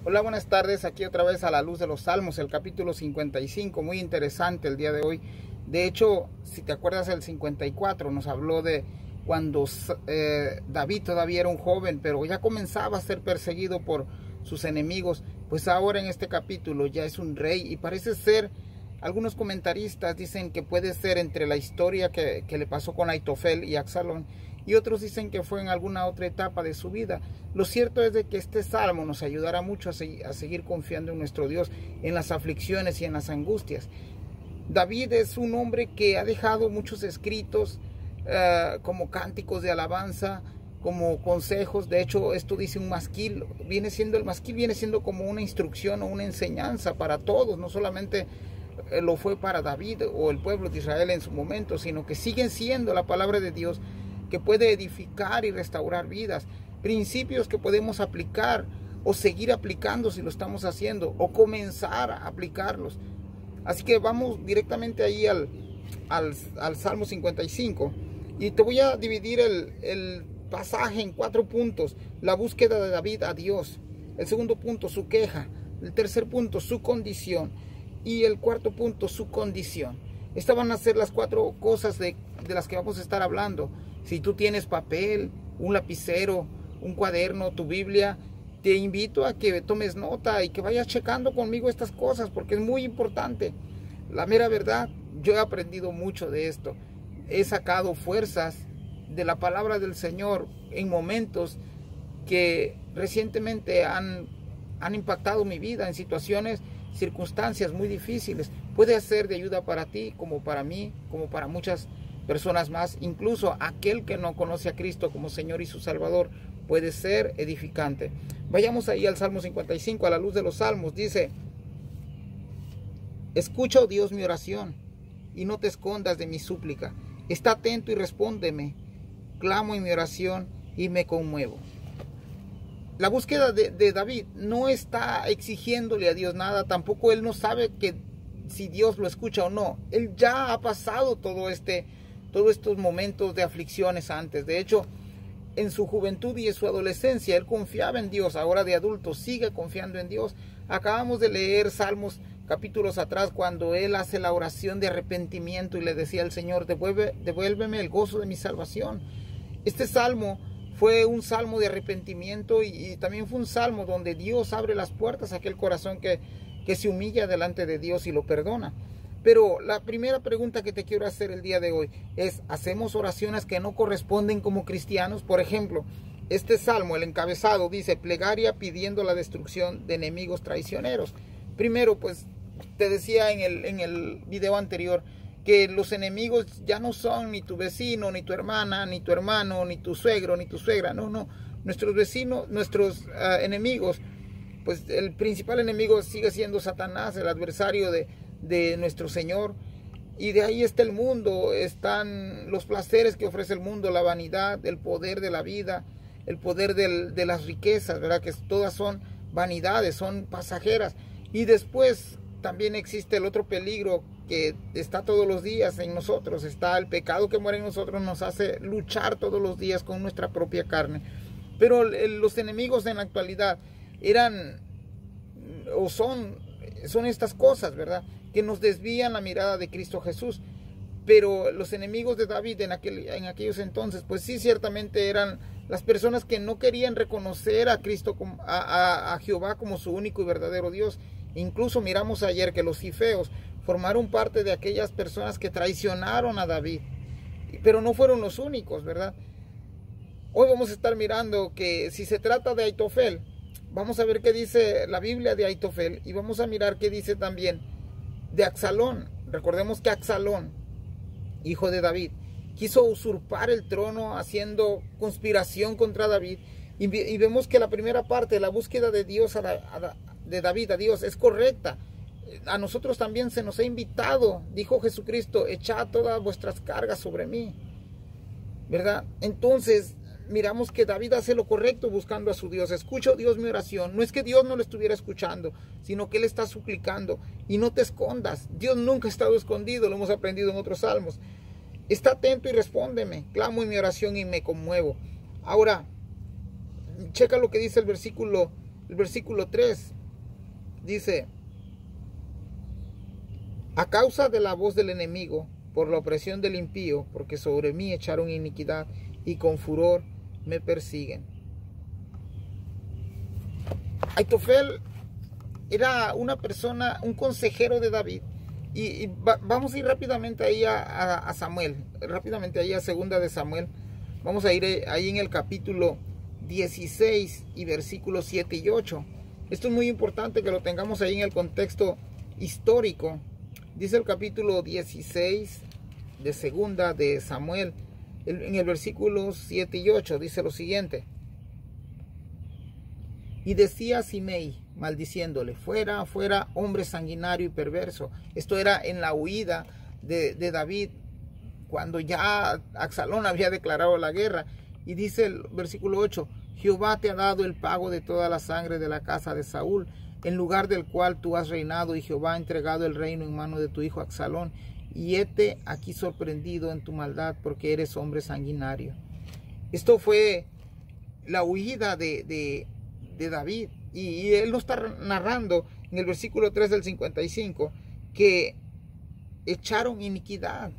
Hola, buenas tardes. Aquí otra vez a la luz de los Salmos, el capítulo 55. Muy interesante el día de hoy. De hecho, si te acuerdas, el 54 nos habló de cuando David todavía era un joven, pero ya comenzaba a ser perseguido por sus enemigos. Pues ahora en este capítulo ya es un rey y parece ser, algunos comentaristas dicen que puede ser entre la historia que le pasó con Aitofel y Absalón, y otros dicen que fue en alguna otra etapa de su vida. Lo cierto es de que este salmo nos ayudará mucho a seguir confiando en nuestro Dios en las aflicciones y en las angustias. David es un hombre que ha dejado muchos escritos como cánticos de alabanza, como consejos. De hecho, esto dice un masquil. El masquil viene siendo como una instrucción o una enseñanza para todos, no solamente lo fue para David o el pueblo de Israel en su momento, sino que siguen siendo la palabra de Dios que puede edificar y restaurar vidas, principios que podemos aplicar o seguir aplicando si lo estamos haciendo, o comenzar a aplicarlos. Así que vamos directamente ahí al Salmo 55, y te voy a dividir el pasaje en 4 puntos. La búsqueda de David a Dios, el segundo punto, su queja, el tercer punto, su condición, y el cuarto punto, su condición. Estas van a ser las 4 cosas de las que vamos a estar hablando. Si tú tienes papel, un lapicero, un cuaderno, tu Biblia, te invito a que tomes nota y que vayas checando conmigo estas cosas, porque es muy importante. La mera verdad, yo he aprendido mucho de esto. He sacado fuerzas de la palabra del Señor en momentos que recientemente han impactado mi vida, en situaciones, circunstancias muy difíciles. Puede ser de ayuda para ti, como para mí, como para muchas personas más. Incluso aquel que no conoce a Cristo como Señor y su Salvador puede ser edificante. Vayamos ahí al Salmo 55, a la luz de los Salmos. Dice: escucha, oh Dios, mi oración, y no te escondas de mi súplica. Está atento y respóndeme. Clamo en mi oración y me conmuevo. La búsqueda de David no está exigiéndole a Dios nada. Tampoco él no sabe que si Dios lo escucha o no. Él ya ha pasado todos estos momentos de aflicciones antes. De hecho, en su juventud y en su adolescencia, él confiaba en Dios. Ahora de adulto sigue confiando en Dios. Acabamos de leer Salmos capítulos atrás, cuando él hace la oración de arrepentimiento y le decía al Señor: devuélveme el gozo de mi salvación. Este salmo fue un salmo de arrepentimiento, y también fue un salmo donde Dios abre las puertas a aquel corazón que se humilla delante de Dios y lo perdona. Pero la primera pregunta que te quiero hacer el día de hoy es: ¿hacemos oraciones que no corresponden como cristianos? Por ejemplo, este salmo, el encabezado, dice: plegaria pidiendo la destrucción de enemigos traicioneros. Primero, pues te decía en el video anterior que los enemigos ya no son ni tu vecino, ni tu hermana, ni tu hermano, ni tu suegro, ni tu suegra. No. Nuestros vecinos, nuestros enemigos, pues el principal enemigo sigue siendo Satanás, el adversario de nuestro Señor. Y de ahí está el mundo, están los placeres que ofrece el mundo, la vanidad, el poder de la vida, el poder de las riquezas, ¿verdad? Que todas son vanidades, son pasajeras. Y después también existe el otro peligro que está todos los días en nosotros. Está el pecado que muere en nosotros, nos hace luchar todos los días con nuestra propia carne. Pero los enemigos en la actualidad eran o son estas cosas, ¿verdad?, que nos desvían la mirada de Cristo Jesús. Pero los enemigos de David en aquellos entonces, pues sí, ciertamente eran las personas que no querían reconocer a Cristo, a Jehová como su único y verdadero Dios. Incluso miramos ayer que los Cifeos formaron parte de aquellas personas que traicionaron a David, pero no fueron los únicos, ¿verdad? Hoy vamos a estar mirando que si se trata de Aitofel, vamos a ver qué dice la Biblia de Aitofel, y vamos a mirar qué dice también de Absalón. Recordemos que Absalón, hijo de David, quiso usurpar el trono haciendo conspiración contra David, y vemos que la primera parte, la búsqueda de Dios de David a Dios, es correcta. A nosotros también se nos ha invitado, dijo Jesucristo: echad todas vuestras cargas sobre mí, ¿verdad? Entonces miramos que David hace lo correcto buscando a su Dios. Escucho, Dios, mi oración. No es que Dios no lo estuviera escuchando, sino que Él está suplicando. Y no te escondas. Dios nunca ha estado escondido, lo hemos aprendido en otros salmos. Está atento y respóndeme. Clamo en mi oración y me conmuevo. Ahora, checa lo que dice el versículo el versículo 3 dice: a causa de la voz del enemigo, por la opresión del impío, porque sobre mí echaron iniquidad y con furor me persiguen. Aitofel era una persona, un consejero de David. Y vamos a ir rápidamente ahí a Samuel, rápidamente ahí a segunda de Samuel. Vamos a ir ahí en el capítulo 16 y versículos 7 y 8. Esto es muy importante que lo tengamos ahí en el contexto histórico. Dice el capítulo 16 de segunda de Samuel, en el versículo 7 y 8, dice lo siguiente: y decía Simei, maldiciéndole: fuera, fuera, hombre sanguinario y perverso. Esto era en la huida de David, cuando ya Absalón había declarado la guerra. Y dice el versículo 8: Jehová te ha dado el pago de toda la sangre de la casa de Saúl, en lugar del cual tú has reinado, y Jehová ha entregado el reino en mano de tu hijo Absalón, y hete aquí sorprendido en tu maldad, porque eres hombre sanguinario. Esto fue la huida de David, y él lo está narrando en el versículo 3 del 55, que echaron iniquidad,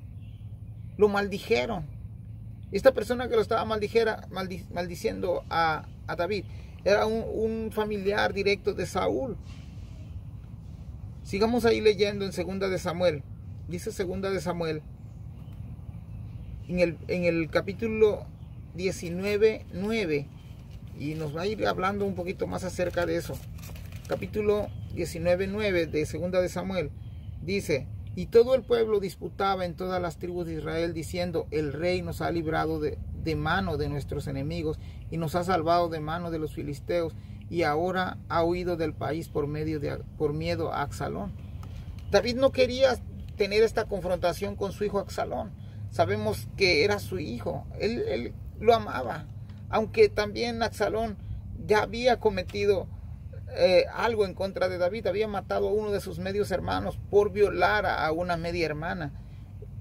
lo maldijeron. Esta persona que lo estaba maldiciendo a David era un familiar directo de Saúl. Sigamos ahí leyendo en segunda de Samuel. Dice segunda de Samuel, en el capítulo 19:9, y nos va a ir hablando un poquito más acerca de eso. Capítulo 19:9 de segunda de Samuel dice: y todo el pueblo disputaba en todas las tribus de Israel, diciendo: el rey nos ha librado de mano de nuestros enemigos, y nos ha salvado de mano de los filisteos, y ahora ha huido del país por miedo a Absalón. David no quería tener esta confrontación con su hijo Absalón. Sabemos que era su hijo, él lo amaba, aunque también Absalón ya había cometido algo en contra de David. Había matado a uno de sus medios hermanos por violar a una media hermana.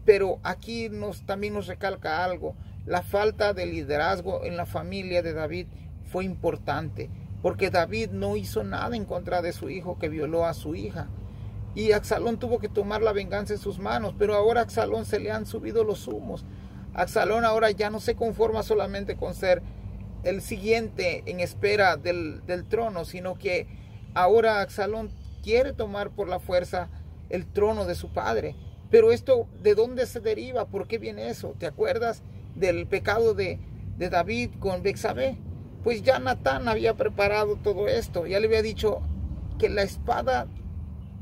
Pero aquí también nos recalca algo: la falta de liderazgo en la familia de David fue importante, porque David no hizo nada en contra de su hijo que violó a su hija, y Absalón tuvo que tomar la venganza en sus manos. Pero ahora a Absalón se le han subido los humos. Absalón ahora ya no se conforma solamente con ser el siguiente en espera del trono, sino que ahora Absalón quiere tomar por la fuerza el trono de su padre. Pero esto, ¿de dónde se deriva? ¿Por qué viene eso? ¿Te acuerdas del pecado de David con Betsabé? Pues ya Natán había preparado todo esto. Ya le había dicho que la espada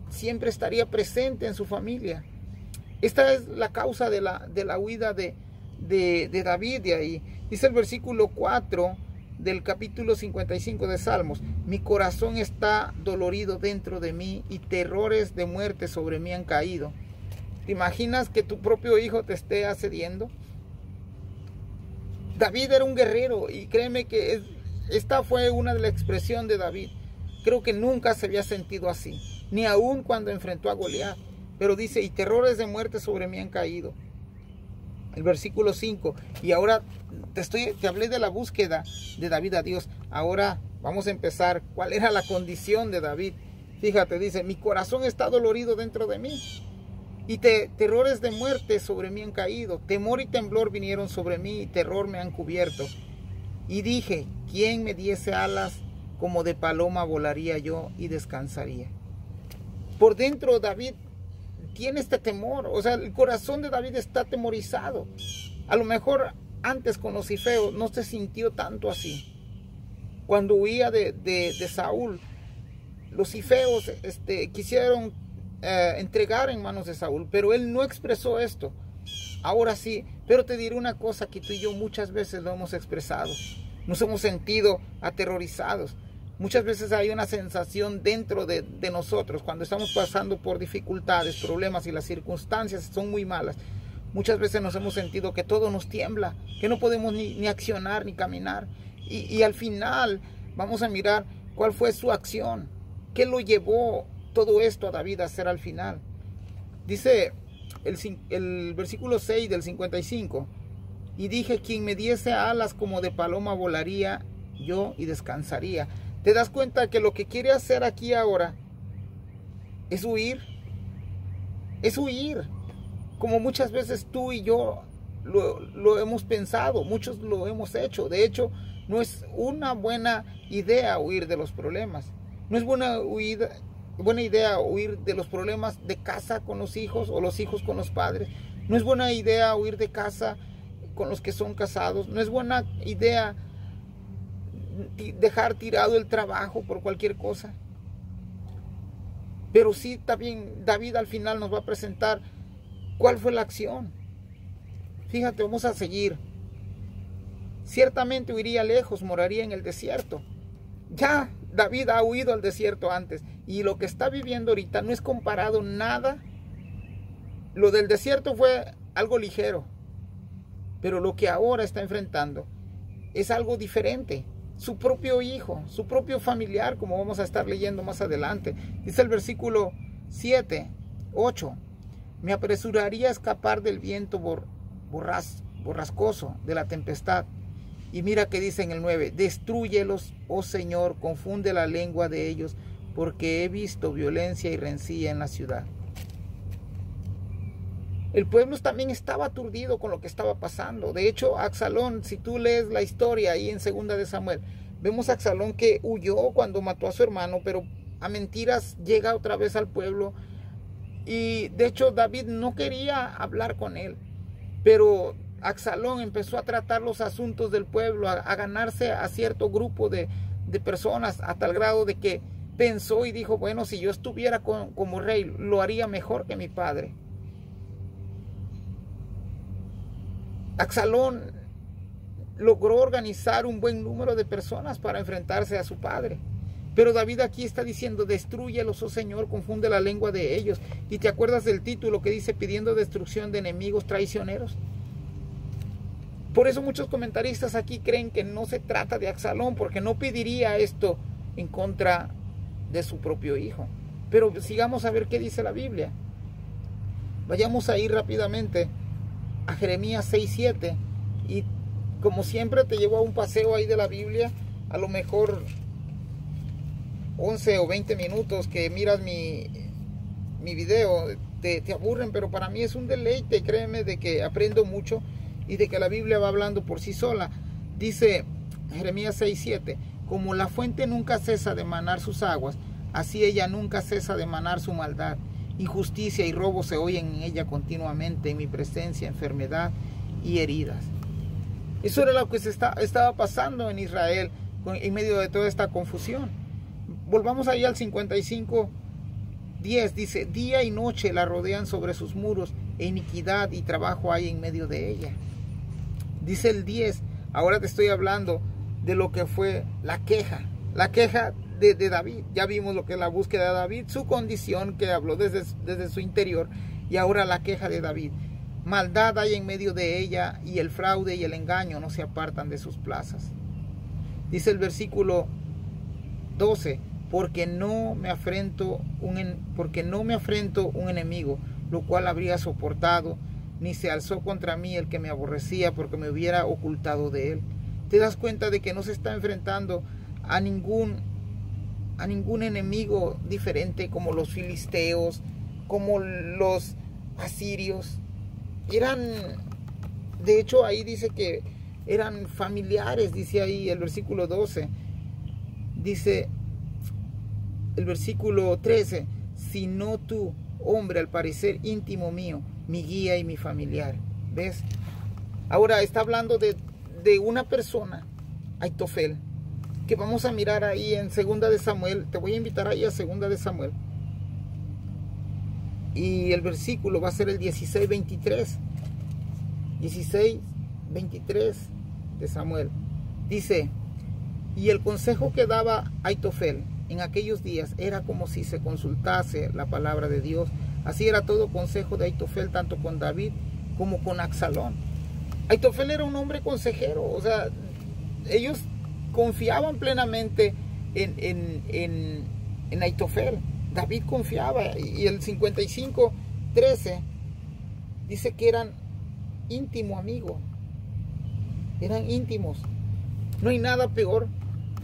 siempre estaría presente en su familia. Esta es la causa de la huida de David de ahí. Dice el versículo 4 del capítulo 55 de Salmos: mi corazón está dolorido dentro de mí, y terrores de muerte sobre mí han caído. ¿Te imaginas que tu propio hijo te esté asediando? David era un guerrero, y créeme que esta fue una de las expresiones de David. Creo que nunca se había sentido así, ni aun cuando enfrentó a Goliat. Pero dice: y terrores de muerte sobre mí han caído. El versículo 5, y ahora te hablé de la búsqueda de David a Dios. Ahora vamos a empezar. ¿Cuál era la condición de David? Fíjate, dice: mi corazón está dolorido dentro de mí, y terrores de muerte sobre mí han caído. Temor y temblor vinieron sobre mí, y terror me han cubierto. Y dije: ¿quién me diese alas? Como de paloma volaría yo y descansaría. Por dentro David tiene este temor. O sea, el corazón de David está atemorizado. A lo mejor antes con los ifeos no se sintió tanto así. Cuando huía de Saúl, los ifeos quisieron entregar en manos de Saúl, pero él no expresó esto. Ahora sí, pero te diré una cosa que tú y yo muchas veces lo hemos expresado. Nos hemos sentido aterrorizados. Muchas veces hay una sensación dentro de nosotros cuando estamos pasando por dificultades, problemas, y las circunstancias son muy malas. Muchas veces nos hemos sentido que todo nos tiembla, que no podemos ni accionar ni caminar. Y al final vamos a mirar cuál fue su acción. ¿Qué lo llevó todo esto a David a hacer al final? Dice el versículo 6 del 55. Y dije: quien me diese alas como de paloma volaría yo y descansaría. ¿Te das cuenta que lo que quiere hacer aquí ahora es huir? Es huir, como muchas veces tú y yo lo hemos pensado, muchos lo hemos hecho. De hecho, no es una buena idea huir de los problemas. No es buena idea huir de los problemas de casa con los hijos o los hijos con los padres. No es buena idea huir de casa con los que son casados. No es buena idea dejar tirado el trabajo por cualquier cosa. Pero sí, también David al final nos va a presentar cuál fue la acción. Fíjate, vamos a seguir. Ciertamente huiría lejos, moraría en el desierto. Ya David ha huido al desierto antes, y lo que está viviendo ahorita no es comparado nada. Lo del desierto fue algo ligero, pero lo que ahora está enfrentando es algo diferente. Su propio hijo, su propio familiar, como vamos a estar leyendo más adelante. Dice el versículo 7, 8. Me apresuraría a escapar del viento borrascoso, de la tempestad. Y mira que dice en el 9, destrúyelos, oh Señor, confunde la lengua de ellos, porque he visto violencia y rencilla en la ciudad. El pueblo también estaba aturdido con lo que estaba pasando. De hecho, Absalón, si tú lees la historia ahí en 2 de Samuel, vemos a Absalón que huyó cuando mató a su hermano, pero a mentiras llega otra vez al pueblo. Y de hecho David no quería hablar con él, pero Absalón empezó a tratar los asuntos del pueblo, a ganarse a cierto grupo de personas, a tal grado de que pensó y dijo, bueno, si yo estuviera como rey, lo haría mejor que mi padre. Absalón logró organizar un buen número de personas para enfrentarse a su padre. Pero David aquí está diciendo, destrúyelos, oh Señor, confunde la lengua de ellos. ¿Y te acuerdas del título que dice, pidiendo destrucción de enemigos traicioneros? Por eso muchos comentaristas aquí creen que no se trata de Absalón, porque no pediría esto en contra de su propio hijo. Pero sigamos a ver qué dice la Biblia. Vayamos a ir rápidamente a Jeremías 6:7, y como siempre te llevo a un paseo ahí de la Biblia, a lo mejor 11 o 20 minutos que miras mi video, te aburren, pero para mí es un deleite, créeme, de que aprendo mucho y de que la Biblia va hablando por sí sola. Dice Jeremías 6:7, como la fuente nunca cesa de manar sus aguas, así ella nunca cesa de manar su maldad. Injusticia y robo se oyen en ella continuamente, en mi presencia, enfermedad y heridas. Eso era lo que estaba pasando en Israel en medio de toda esta confusión. Volvamos ahí al 55:10. Dice, día y noche la rodean sobre sus muros, e iniquidad y trabajo hay en medio de ella. Dice el 10, ahora te estoy hablando de lo que fue la queja de David. Ya vimos lo que es la búsqueda de David, su condición que habló desde su interior, y ahora la queja de David. Maldad hay en medio de ella, y el fraude y el engaño no se apartan de sus plazas. Dice el versículo 12, porque no me afrento un enemigo, lo cual habría soportado, ni se alzó contra mí el que me aborrecía, porque me hubiera ocultado de él. Te das cuenta de que no se está enfrentando a ningún enemigo diferente, como los filisteos, como los asirios. De hecho ahí dice que eran familiares, dice ahí el versículo 12. Dice el versículo 13, sino tú, hombre, al parecer íntimo mío, mi guía y mi familiar. ¿Ves? Ahora está hablando de una persona, Aitofel, que vamos a mirar ahí en 2 de Samuel. Te voy a invitar ahí a 2 de Samuel. Y el versículo va a ser el 16:23. 16:23 de Samuel. Dice, y el consejo que daba Aitofel en aquellos días era como si se consultase la palabra de Dios. Así era todo consejo de Aitofel, tanto con David como con Absalón. Aitofel era un hombre consejero, o sea, ellos confiaban plenamente en Aitofel. David confiaba, y el 55:13 dice que eran íntimo amigo, eran íntimos. No hay nada peor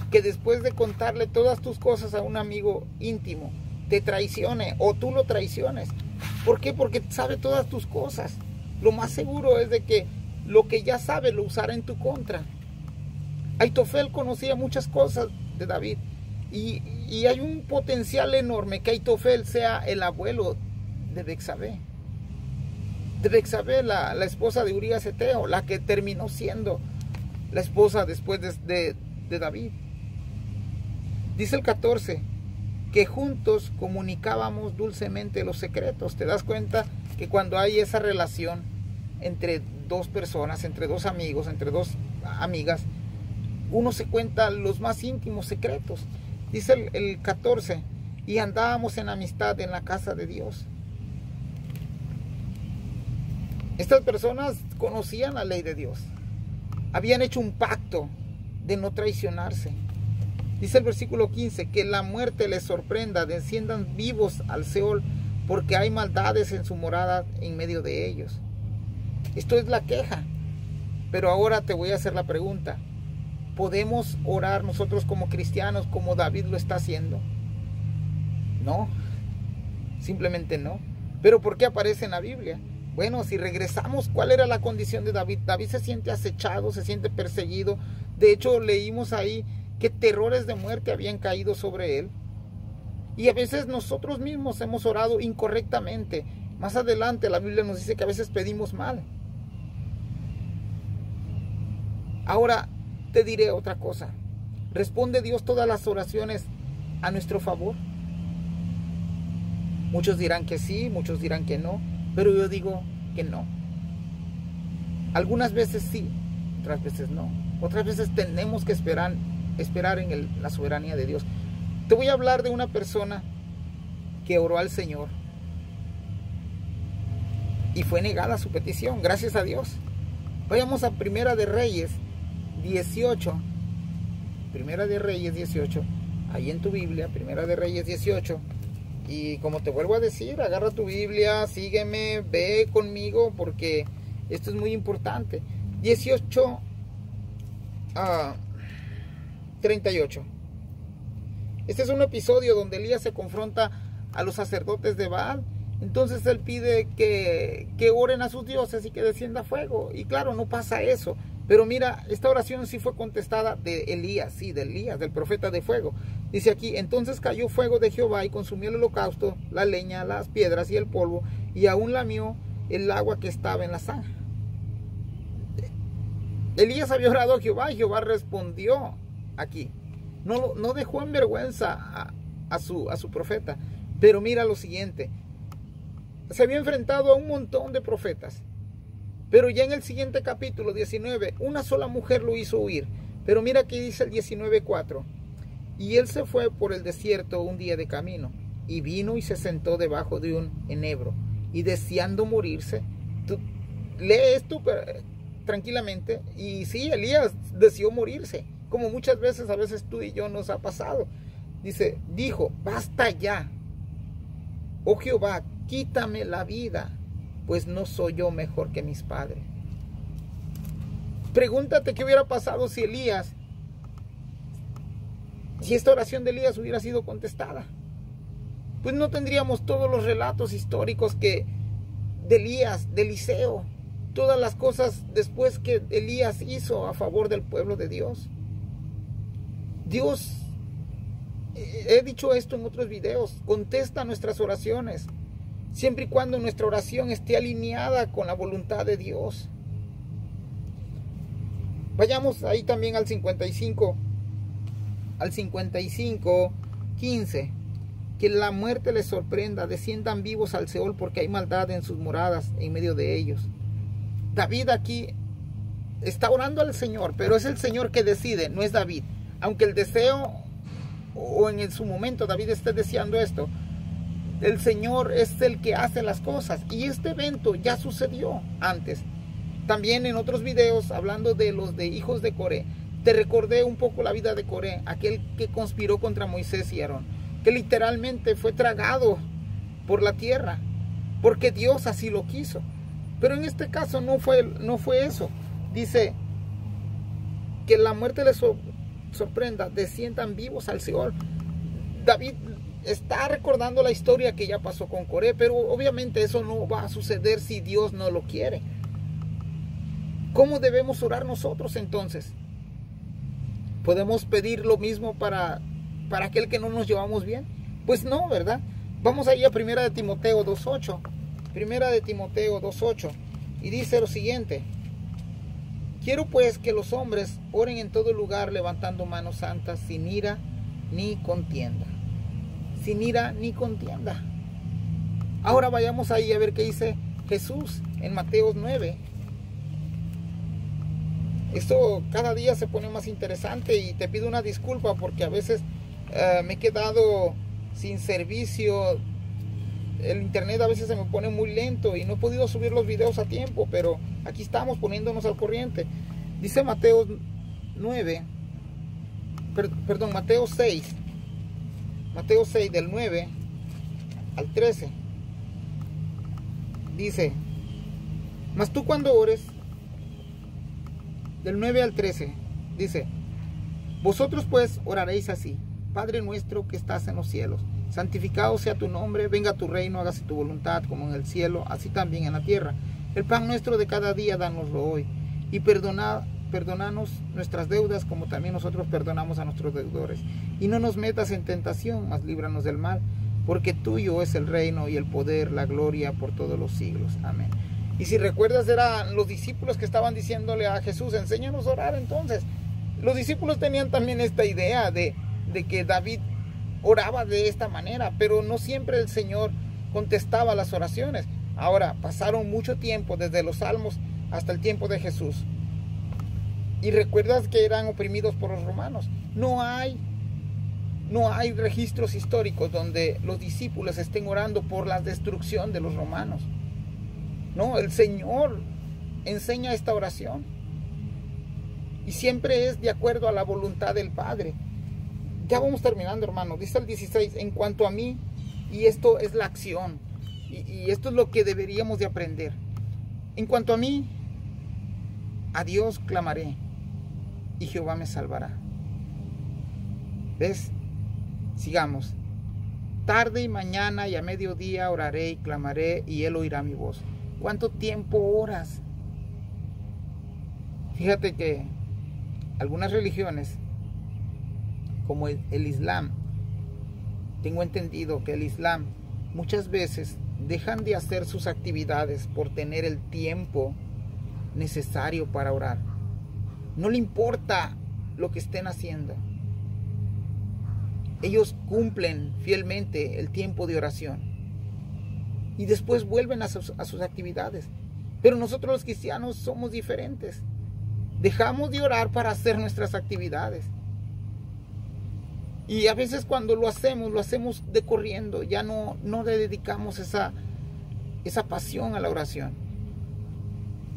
que después de contarle todas tus cosas a un amigo íntimo, te traicione o tú lo traiciones. ¿Por qué? Porque sabe todas tus cosas. Lo más seguro es de que lo que ya sabe lo usará en tu contra. Aitofel conocía muchas cosas de David y hay un potencial enorme que Aitofel sea el abuelo de Betsabé. De Betsabé, la esposa de Urías Eteo, la que terminó siendo la esposa después de David. Dice el 14, que juntos comunicábamos dulcemente los secretos. ¿Te das cuenta que cuando hay esa relación entre dos personas, entre dos amigos, entre dos amigas, uno se cuenta los más íntimos secretos? Dice el 14, y andábamos en amistad en la casa de Dios. Estas personas conocían la ley de Dios. Habían hecho un pacto de no traicionarse. Dice el versículo 15, que la muerte les sorprenda, desciendan vivos al Seol, porque hay maldades en su morada en medio de ellos. Esto es la queja. Pero ahora te voy a hacer la pregunta. ¿Podemos orar nosotros como cristianos como David lo está haciendo? No, simplemente no. ¿Pero por qué aparece en la Biblia? Bueno, si regresamos, ¿cuál era la condición de David? David se siente acechado, se siente perseguido. De hecho, leímos ahí que terrores de muerte habían caído sobre él. Y a veces nosotros mismos hemos orado incorrectamente. Más adelante la Biblia nos dice que a veces pedimos mal. Ahora te diré otra cosa. ¿Responde Dios todas las oraciones a nuestro favor? Muchos dirán que sí, muchos dirán que no. Pero yo digo que no. Algunas veces sí, otras veces no. Otras veces tenemos que esperar en la soberanía de Dios. Te voy a hablar de una persona que oró al Señor y fue negada su petición, gracias a Dios. Vayamos a Primera de Reyes 18. Primera de Reyes 18. Ahí en tu Biblia, Primera de Reyes 18. Y como te vuelvo a decir, agarra tu Biblia, sígueme, ve conmigo, porque esto es muy importante. 18 a 38. Este es un episodio donde Elías se confronta a los sacerdotes de Baal. Entonces él pide que oren a sus dioses y que descienda fuego. Y claro, no pasa eso. Pero mira, esta oración sí fue contestada de Elías, sí, de Elías, del profeta de fuego. Dice aquí, entonces cayó fuego de Jehová y consumió el holocausto, la leña, las piedras y el polvo, y aún lamió el agua que estaba en la zanja. Elías había orado a Jehová y Jehová respondió aquí. No dejó en vergüenza a su profeta. Pero mira lo siguiente. Se había enfrentado a un montón de profetas. Pero ya en el siguiente capítulo 19, una sola mujer lo hizo huir. Pero mira que dice el 19:4. Y él se fue por el desierto un día de camino, y vino y se sentó debajo de un enebro, y deseando morirse. Tú lee esto tranquilamente, y sí, Elías deseó morirse, como muchas veces, a veces tú y yo nos ha pasado. Dijo, basta ya, oh Jehová, quítame la vida, pues no soy yo mejor que mis padres. Pregúntate qué hubiera pasado si esta oración de Elías hubiera sido contestada. Pues no tendríamos todos los relatos históricos de Elías, de Eliseo, todas las cosas después que Elías hizo a favor del pueblo de Dios. Dios, he dicho esto en otros videos, contesta nuestras oraciones, siempre y cuando nuestra oración esté alineada con la voluntad de Dios. Vayamos ahí también al 55:15, que la muerte les sorprenda, desciendan vivos al Seol, porque hay maldad en sus moradas en medio de ellos. David aquí está orando al Señor, pero es el Señor que decide, no es David. Aunque el deseo, o en su momento David esté deseando esto, el Señor es el que hace las cosas, y este evento ya sucedió antes. También en otros videos, hablando de los de hijos de Coré, te recordé un poco la vida de Coré, aquel que conspiró contra Moisés y Aarón, que literalmente fue tragado por la tierra, porque Dios así lo quiso. Pero en este caso no fue eso. Dice que la muerte sorprenda, desciendan vivos al Seol. David está recordando la historia que ya pasó con Coré, pero obviamente eso no va a suceder si Dios no lo quiere. ¿Cómo debemos orar nosotros entonces? ¿Podemos pedir lo mismo para aquel que no nos llevamos bien? Pues no, ¿verdad? Vamos ahí a 1 de Timoteo 2.8. 1 de Timoteo 2.8. Y dice lo siguiente: quiero pues que los hombres oren en todo lugar levantando manos santas, sin ira ni contienda. Sin ira ni contienda. Ahora vayamos ahí a ver qué dice Jesús en Mateo 9. Esto cada día se pone más interesante y te pido una disculpa porque a veces me he quedado sin servicio. El internet a veces se me pone muy lento y no he podido subir los videos a tiempo, pero aquí estamos poniéndonos al corriente. Dice Mateo 9, perdón, Mateo 6. Mateo 6 del 9 al 13. Dice: mas tú cuando ores, del 9 al 13, dice: vosotros pues oraréis así: Padre nuestro que estás en los cielos, santificado sea tu nombre, venga tu reino, hágase tu voluntad como en el cielo, así también en la tierra. El pan nuestro de cada día, dánoslo hoy, y perdónanos nuestras deudas como también nosotros perdonamos a nuestros deudores. Y no nos metas en tentación, mas líbranos del mal, porque tuyo es el reino y el poder, la gloria por todos los siglos. Amén. Y si recuerdas, eran los discípulos que estaban diciéndole a Jesús: enséñanos a orar. Entonces, los discípulos tenían también esta idea de que David oraba de esta manera, pero no siempre el Señor contestaba las oraciones. Ahora, pasaron mucho tiempo desde los Salmos hasta el tiempo de Jesús. Y recuerdas que eran oprimidos por los romanos. No hay registros históricos donde los discípulos estén orando por la destrucción de los romanos. No, el Señor enseña esta oración y siempre es de acuerdo a la voluntad del Padre. Ya vamos terminando, hermano. Dice el 16: en cuanto a mí, y esto es la acción, y esto es lo que deberíamos de aprender. En cuanto a mí, a Dios clamaré, y Jehová me salvará. ¿Ves? Sigamos. Tarde y mañana y a mediodía oraré y clamaré, y Él oirá mi voz. ¿Cuánto tiempo oras? Fíjate que algunas religiones, como el Islam, tengo entendido que el Islam muchas veces dejan de hacer sus actividades por tener el tiempo necesario para orar. No le importa lo que estén haciendo. Ellos cumplen fielmente el tiempo de oración y después vuelven a sus actividades. Pero nosotros los cristianos somos diferentes. Dejamos de orar para hacer nuestras actividades. Y a veces cuando lo hacemos de corriendo. Ya no le dedicamos esa pasión a la oración.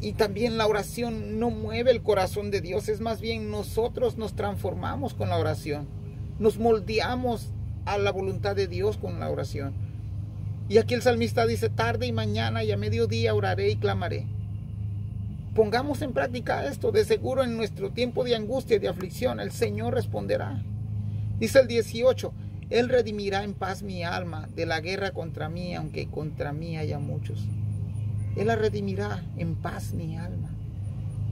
Y también la oración no mueve el corazón de Dios. Es más bien nosotros nos transformamos con la oración. Nos moldeamos a la voluntad de Dios con la oración. Y aquí el salmista dice: tarde y mañana y a mediodía oraré y clamaré. Pongamos en práctica esto. De seguro en nuestro tiempo de angustia y de aflicción el Señor responderá. Dice el 18: Él redimirá en paz mi alma de la guerra contra mí, aunque contra mí haya muchos. Él la redimirá en paz mi alma.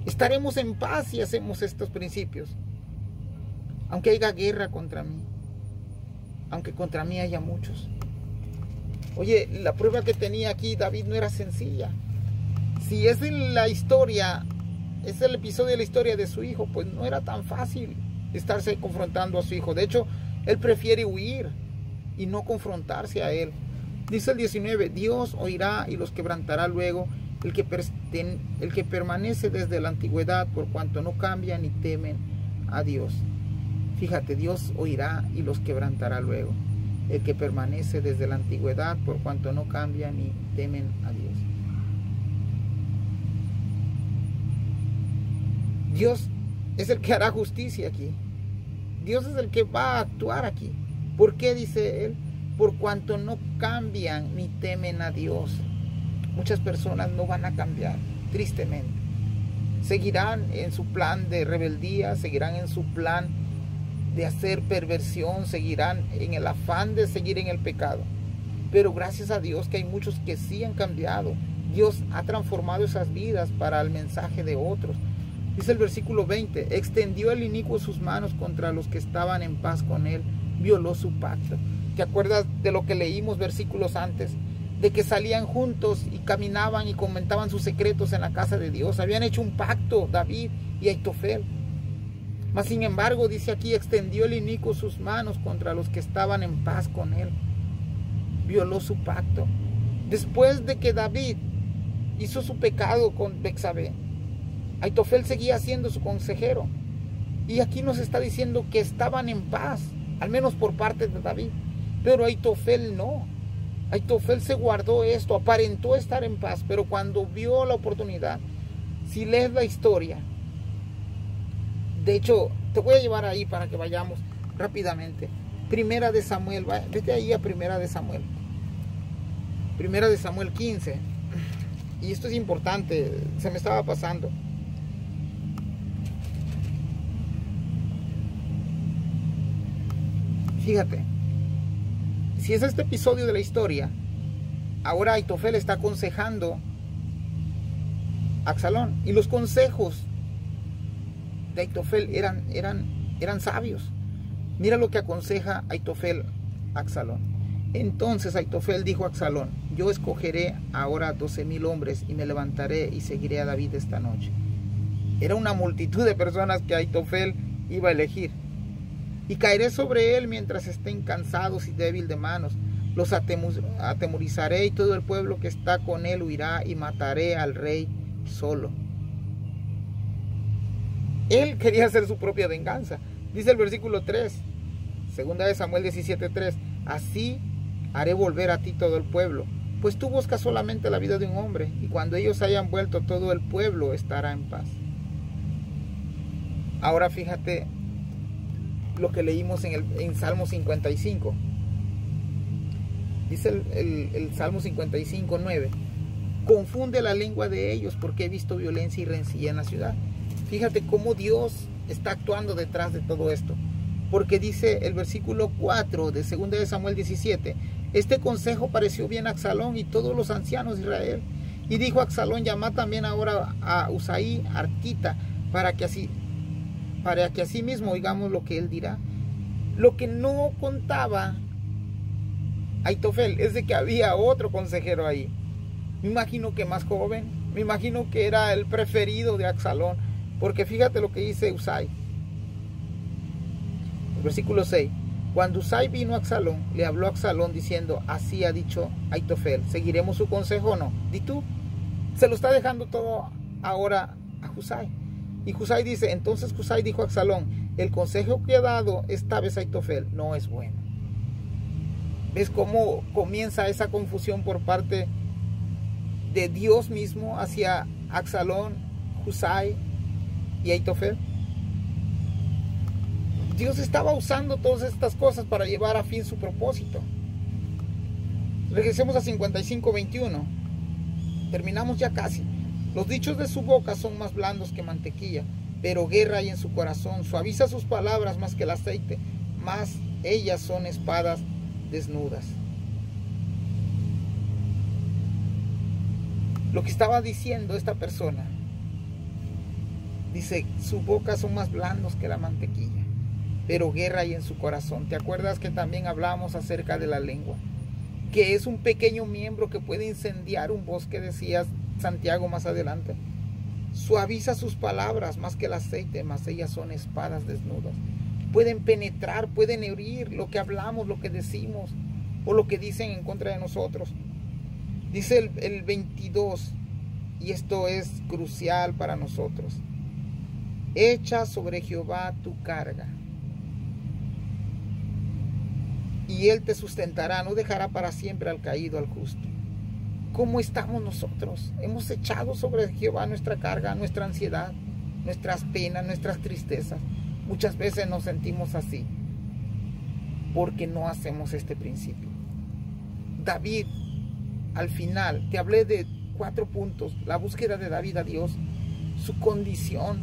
Estaremos en paz si hacemos estos principios. Aunque haya guerra contra mí, aunque contra mí haya muchos. Oye, la prueba que tenía aquí David no era sencilla. Si es la historia, es el episodio de la historia de su hijo, pues no era tan fácil estarse confrontando a su hijo. De hecho, él prefiere huir y no confrontarse a él. Dice el 19: Dios oirá y los quebrantará luego, el que permanece desde la antigüedad, por cuanto no cambian ni temen a Dios. Fíjate, Dios oirá y los quebrantará luego, el que permanece desde la antigüedad, por cuanto no cambian ni temen a Dios. Dios es el que hará justicia aquí. Dios es el que va a actuar aquí. ¿Por qué dice él? Por cuanto no cambian ni temen a Dios. Muchas personas no van a cambiar, tristemente. Seguirán en su plan de rebeldía, seguirán en su plan de hacer perversión, seguirán en el afán de seguir en el pecado. Pero gracias a Dios que hay muchos que sí han cambiado. Dios ha transformado esas vidas para el mensaje de otros. Dice el versículo 20, extendió el inicuo sus manos contra los que estaban en paz con él, violó su pacto. ¿Te acuerdas de lo que leímos versículos antes? De que salían juntos y caminaban y comentaban sus secretos en la casa de Dios. Habían hecho un pacto David y Aitofel. Mas sin embargo, dice aquí, extendió el inicuo sus manos contra los que estaban en paz con él. Violó su pacto. Después de que David hizo su pecado con Betsabé, Aitofel seguía siendo su consejero. Y aquí nos está diciendo que estaban en paz, al menos por parte de David. Pero Aitofel no. Aitofel se guardó esto, aparentó estar en paz, pero cuando vio la oportunidad, si lees la historia, de hecho, te voy a llevar ahí para que vayamos rápidamente. Primera de Samuel, vete ahí a Primera de Samuel. Primera de Samuel 15. Y esto es importante, se me estaba pasando. Fíjate, si es este episodio de la historia, ahora Aitofel está aconsejando a Absalón. Y los consejos de Aitofel eran sabios. Mira lo que aconseja Aitofel a Absalón. Entonces Aitofel dijo a Absalón, yo escogeré ahora 12,000 hombres y me levantaré y seguiré a David esta noche. Era una multitud de personas que Aitofel iba a elegir. Y caeré sobre él mientras estén cansados y débil de manos. Los atemorizaré y todo el pueblo que está con él huirá y mataré al rey solo. Él quería hacer su propia venganza. Dice el versículo 3, segunda de Samuel 17:3, así haré volver a ti todo el pueblo, pues tú buscas solamente la vida de un hombre, y cuando ellos hayan vuelto todo el pueblo estará en paz. Ahora fíjate lo que leímos en Salmo 55. Dice el Salmo 55:9, confunde la lengua de ellos porque he visto violencia y rencilla en la ciudad. Fíjate cómo Dios está actuando detrás de todo esto. Porque dice el versículo 4 de 2 de Samuel 17, este consejo pareció bien a Absalón y todos los ancianos de Israel. Y dijo a Absalón, llama también ahora a Usaí Arquita, para que así mismo oigamos lo que él dirá. Lo que no contaba Aitofel es de que había otro consejero ahí. Me imagino que más joven, me imagino que era el preferido de Absalón, porque fíjate lo que dice Usai. El versículo 6. Cuando Usai vino a Absalón, le habló a Absalón diciendo, así ha dicho Aitofel, ¿seguiremos su consejo o no? Di tú. Se lo está dejando todo ahora a Usai. Y Usai dice, entonces Usai dijo a Absalón, el consejo que ha dado esta vez Aitofel no es bueno. ¿Ves cómo comienza esa confusión por parte de Dios mismo hacia Absalón, Usai y Aitofel? Dios estaba usando todas estas cosas para llevar a fin su propósito. Regresemos a 55:21. Terminamos ya casi. Los dichos de su boca son más blandos que mantequilla, pero guerra hay en su corazón. Suaviza sus palabras más que el aceite, más ellas son espadas desnudas. Lo que estaba diciendo esta persona, dice, su boca son más blandos que la mantequilla, pero guerra hay en su corazón. ¿Te acuerdas que también hablamos acerca de la lengua? Que es un pequeño miembro que puede incendiar un bosque, decía Santiago más adelante. Suaviza sus palabras más que el aceite, más ellas son espadas desnudas. Pueden penetrar, pueden herir lo que hablamos, lo que decimos o lo que dicen en contra de nosotros. Dice el 22, y esto es crucial para nosotros. Echa sobre Jehová tu carga, y él te sustentará, no dejará para siempre al caído, al justo. ¿Cómo estamos nosotros? Hemos echado sobre Jehová nuestra carga, nuestra ansiedad, nuestras penas, nuestras tristezas. Muchas veces nos sentimos así porque no hacemos este principio. David, al final, te hablé de 4 puntos: la búsqueda de David a Dios, su condición,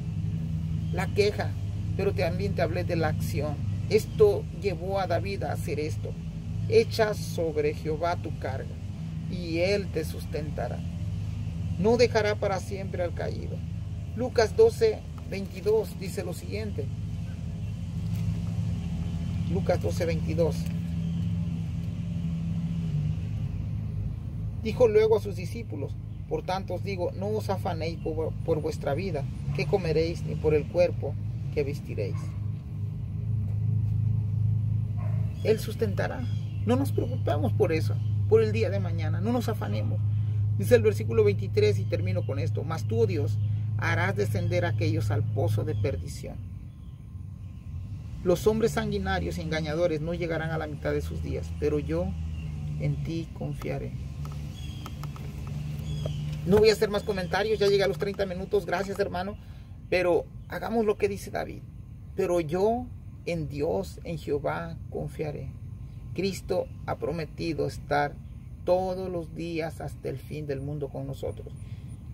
la queja, pero también te hablé de la acción. Esto llevó a David a hacer esto. Echa sobre Jehová tu carga, y él te sustentará. No dejará para siempre al caído. Lucas 12:22 dice lo siguiente. Lucas 12:22. Dijo luego a sus discípulos: por tanto os digo, no os afanéis por vuestra vida, qué comeréis, ni por el cuerpo, que vestiréis. Él sustentará. No nos preocupemos por eso, por el día de mañana. No nos afanemos. Dice el versículo 23, y termino con esto: mas tú, oh Dios, harás descender a aquellos al pozo de perdición. Los hombres sanguinarios y engañadores no llegarán a la mitad de sus días, pero yo en ti confiaré. No voy a hacer más comentarios, ya llegué a los 30 minutos, gracias hermano, pero hagamos lo que dice David. Pero yo en Dios, en Jehová, confiaré. Cristo ha prometido estar todos los días hasta el fin del mundo con nosotros,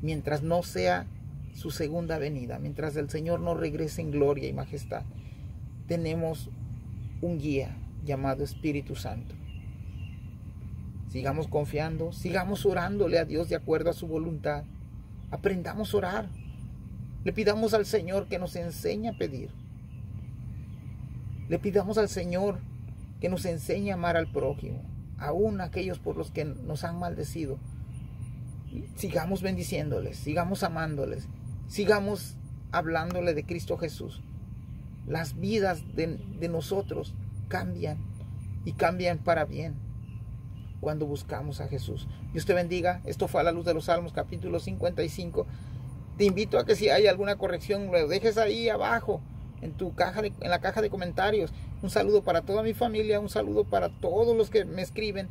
mientras no sea su segunda venida, mientras el Señor no regrese en gloria y majestad. Tenemos un guía llamado Espíritu Santo. Sigamos confiando, sigamos orándole a Dios de acuerdo a su voluntad. Aprendamos a orar. Le pidamos al Señor que nos enseñe a pedir. Le pidamos al Señor que nos enseñe a amar al prójimo, aún aquellos por los que nos han maldecido. Sigamos bendiciéndoles, sigamos amándoles, sigamos hablándole de Cristo Jesús. Las vidas de nosotros cambian, y cambian para bien cuando buscamos a Jesús. Dios te bendiga. Esto fue A la Luz de los Salmos, capítulo 55. Te invito a que si hay alguna corrección, lo dejes ahí abajo en la caja de comentarios. Un saludo para toda mi familia, un saludo para todos los que me escriben,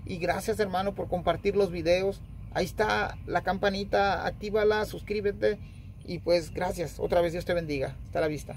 y gracias hermano por compartir los videos. Ahí está la campanita, actívala, suscríbete, y pues gracias. Otra vez Dios te bendiga. Hasta la vista.